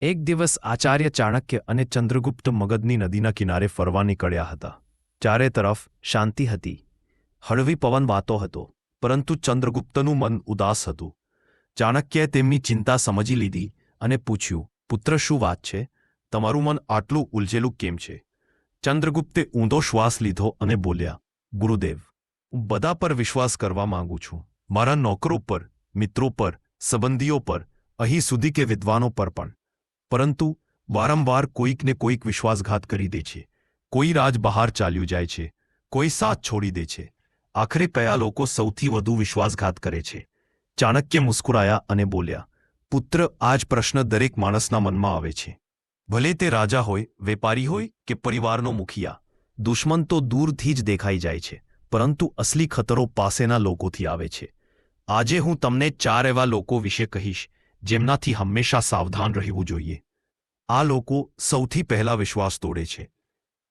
એક દિવસ આચાર્ય ચાણક્ય અને ચંદ્રગુપ્ત મગધની નદીના કિનારે ફરવા નીકળ્યા હતા. ચારે તરફ શાંતિ હતી. હળવી પવન વાતો હતો, પરંતુ ચંદ્રગુપ્તનું મન ઉદાસ હતું. ચાણક્યએ તેમની ચિંતા સમજી લીધી અને પૂછ્યું, પુત્ર, શું વાત છે? તમારું મન આટલું ઉલઝેલું કેમ છે? ચંદ્રગુપ્તે ઊંધો શ્વાસ લીધો અને બોલ્યા, ગુરુદેવ, હું બધા પર વિશ્વાસ કરવા માંગુ છું. મારા નોકરો પર, મિત્રો પર, સંબંધીઓ પર, અહીં સુધી કે વિદ્વાનો પર પણ. પરંતુ વારંવાર કોઈકને કોઈક વિશ્વાસઘાત કરી દે છે. કોઈ રાજ બહાર ચાલ્યું જાય છે, કોઈ સાથ છોડી દે છે. આખરે કયા લોકો સૌથી વધુ વિશ્વાસઘાત કરે છે? ચાણક્ય મુસ્કુરાયા અને બોલ્યા, પુત્ર, આ જ પ્રશ્ન દરેક માણસના મનમાં આવે છે. ભલે તે રાજા હોય, વેપારી હોય કે પરિવારનો મુખિયા. દુશ્મન તો દૂરથી જ દેખાઈ જાય છે, પરંતુ અસલી ખતરો પાસેના લોકોથી આવે છે. આજે હું તમને 4 એવા લોકો વિશે કહીશ જેમનાથી હંમેશા સાવધાન રહેવું જોઈએ. આ લોકો સૌથી પહેલા વિશ્વાસ તોડે છે.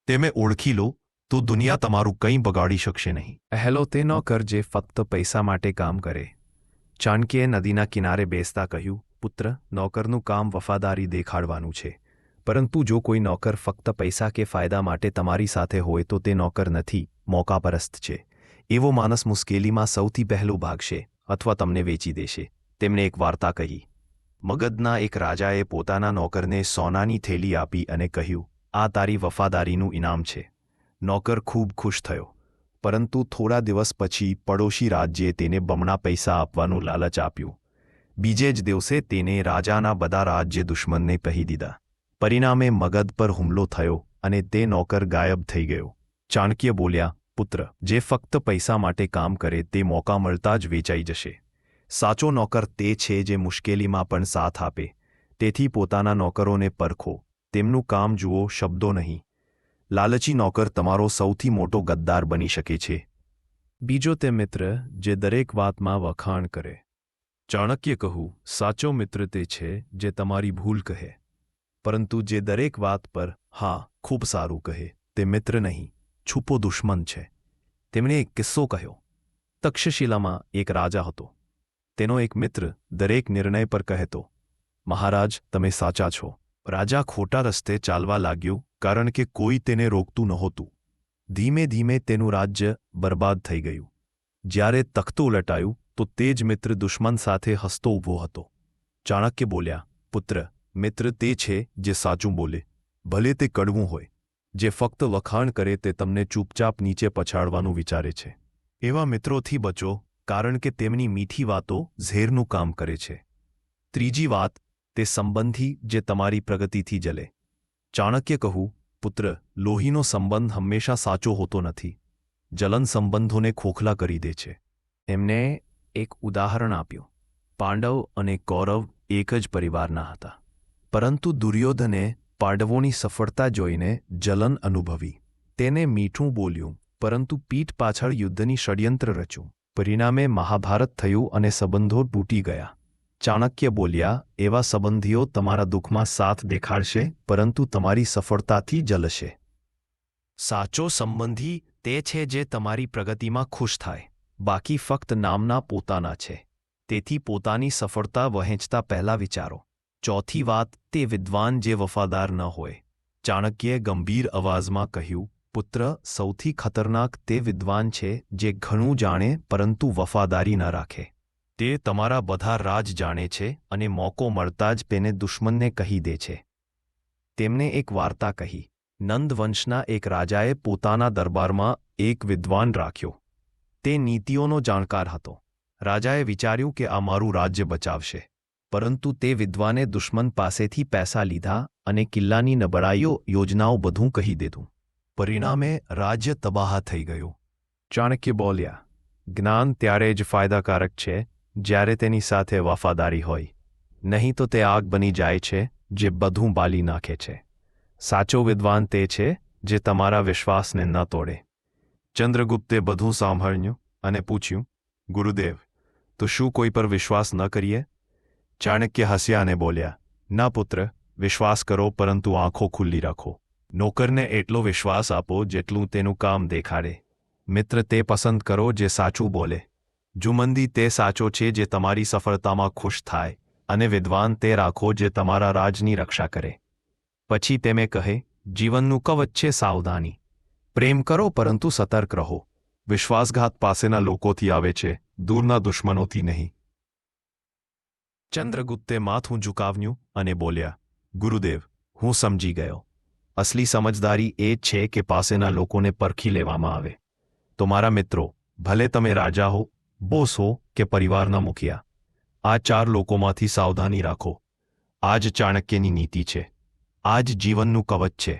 તેમે ઓળખી લો તો દુનિયા તમારું કંઈ બગાડી શકશે નહીં. પહેલો તે નોકર જે ફક્ત પૈસા માટે કામ કરે. ચાણક્યે નદીના કિનારે બેસતા કહ્યું, પુત્ર, નોકરનું કામ વફાદારી દેખાડવાનું છે. પરંતુ જો કોઈ નોકર ફક્ત પૈસા કે ફાયદા માટે તમારી સાથે હોય તો તે નોકર નથી, મોકાપરસ્ત છે. એવો માણસ મુશ્કેલીમાં સૌથી પહેલો ભાગશે અથવા તમને વેચી દેશે. તેમણે એક વાર્તા કહી. મગધના એક રાજાએ પોતાના નોકરને સોનાની થેલી આપી અને કહ્યું, આ તારી વફાદારીનું ઇનામ છે. નોકર ખૂબ ખુશ થયો, પરંતુ થોડા દિવસ પછી પડોશી રાજ્યે તેને બમણા પૈસા આપવાનું લાલચ આપ્યું. બીજે જ દિવસે તેને રાજાના બધા રાજ્ય દુશ્મનને કહી દીધા. પરિણામે મગધ પર હુમલો થયો અને તે નોકર ગાયબ થઈ ગયો. ચાણક્ય બોલ્યા, પુત્ર, જે ફક્ત પૈસા માટે કામ કરે તે મોકા મળતા જ વેચાઈ જશે. સાચો નોકર તે છે જે મુશ્કેલીમાં પણ સાથ આપે. તેથી પોતાના નોકરોને પરખો, તેમનું કામ જુઓ, શબ્દો નહીં. લાલચી નોકર તમારો સૌથી મોટો ગદ્દાર બની શકે છે. બીજો તે મિત્ર જે દરેક વાતમાં વખાણ કરે. ચાણક્ય કહું, સાચો મિત્ર તે છે જે તમારી ભૂલ કહે, પરંતુ જે દરેક વાત પર હા, ખૂબ સારું કહે, તે મિત્ર નહીં, છુપો દુશ્મન છે. તેમણે એક કિસ્સો કહ્યો. તક્ષશિલામાં એક રાજા હતો. તેનો એક મિત્ર દરેક નિર્ણય પર કહેતો, મહારાજ, તમે સાચા છો. રાજા ખોટા રસ્તે ચાલવા લાગ્યો કારણ કે કોઈ તેને રોકતું નહોતું. ધીમે ધીમે તેનું રાજ્ય બરબાદ થઈ ગયું. જ્યારે તખ્તું ઉલટાયું તો તે જ મિત્ર દુશ્મન સાથે હસતો ઊભો હતો. ચાણક્ય બોલ્યા, પુત્ર, મિત્ર તે છે જે સાચું બોલે, ભલે તે કડવું હોય. જે ફક્ત વખાણ કરે તે તમને ચૂપચાપ નીચે પછાડવાનું વિચારે છે. એવા મિત્રોથી બચો, કારણ કે તેમની મીઠી વાતો ઝેરનું કામ કરે છે. ત્રીજી વાત, તે સંબંધી જે તમારી પ્રગતિથી જલે. ચાણક્ય કહું, પુત્ર, લોહીનો સંબંધ હંમેશા સાચો હોતો નથી. જલન સંબંધોને ખોખલા કરી દે છે. એમને એક ઉદાહરણ આપ્યું. પાંડવ અને કૌરવ એક જ પરિવારના હતા, પરંતુ દુર્યોધને પાંડવોની સફળતા જોઈને જલન અનુભવી. તેને મીઠું બોલ્યું, પરંતુ પીઠ પાછળ યુદ્ધની ષડયંત્ર રચ્યું. પરિણામે મહાભારત થયું અને સંબંધો તૂટી ગયા. ચાણક્ય બોલ્યા, એવા સંબંધીઓ તમારા દુઃખમાં સાથ દેખાડશે, પરંતુ તમારી સફળતાથી જલશે. સાચો સંબંધી તે છે જે તમારી પ્રગતિમાં ખુશ થાય, બાકી ફક્ત નામના પોતાના છે. તેથી પોતાની સફળતા વહેંચતા પહેલા વિચારો. ચોથી વાત, તે વિદ્વાન જે વફાદાર ન હોય. ચાણક્યે ગંભીર અવાજમાં કહ્યું, પુત્ર, સૌથી ખતરનાક તે વિદ્વાન છે જે ઘણું જાણે પરંતુ વફાદારી ન રાખે. તે તમારા બધા રાજ જાણે છે અને મોકો મળતા જ તેને દુશ્મનને કહી દે છે. તેમને એક વાર્તા કહી. નંદવંશના એક રાજાએ પોતાના દરબારમાં એક વિદ્વાન રાખ્યો. તે નીતિઓનો જાણકાર હતો. રાજાએ વિચાર્યું કે આ મારું રાજ્ય બચાવશે, પરંતુ તે વિદ્વાને દુશ્મન પાસેથી પૈસા લીધા અને કિલ્લાની નબળાઈઓ, યોજનાઓ બધું કહી દીધું. પરિણામે રાજ્ય તબાહ થઈ ગયું. ચાણક્ય બોલ્યા, જ્ઞાન ત્યારે જ ફાયદાકારક છે જ્યારે તેની સાથે વફાદારી હોય, નહીં તો તે આગ બની જાય છે જે બધું બાળી નાખે છે. સાચો વિદ્વાન તે છે જે તમારા વિશ્વાસને ન તોડે. ચંદ્રગુપ્તે બધું સાંભળ્યું અને પૂછ્યું, ગુરુદેવ, તો શું કોઈ પર વિશ્વાસ ન કરીએ? ચાણક્ય હસ્યા અને બોલ્યા, ના પુત્ર, વિશ્વાસ કરો, પરંતુ આંખો ખુલ્લી રાખો. નોકરને એટલો વિશ્વાસ આપો જેટલું તેનું કામ દેખાડે. મિત્ર તે પસંદ કરો જે સાચું બોલે. જુમંદી તે સાચો છે જે તમારી સફળતામાં ખુશ થાય, અને વિદ્વાન તે રાખો જે તમારા રાજની રક્ષા કરે. પછી તેમે કહે, જીવનનું કવચ છે સાવધાની. પ્રેમ કરો પરંતુ સતર્ક રહો. વિશ્વાસઘાત પાસેના લોકોથી આવે છે, દૂરના દુશ્મનોથી નહીં. ચંદ્રગુપ્તે માથું ઝુકાવ્યું અને બોલ્યા, ગુરુદેવ, હું સમજી ગયો. અસલી સમજદારી એ છે કે પાસેના લોકોને પરખી લેવામાં આવે. તો મારા મિત્રો, ભલે તમે રાજા હો, બોસ હો કે પરિવારના મુખિયા, આ 4 લોકોમાંથી સાવધાની રાખો. આ જ ચાણક્યની નીતિ છે. આ જ જીવનનું કવચ છે.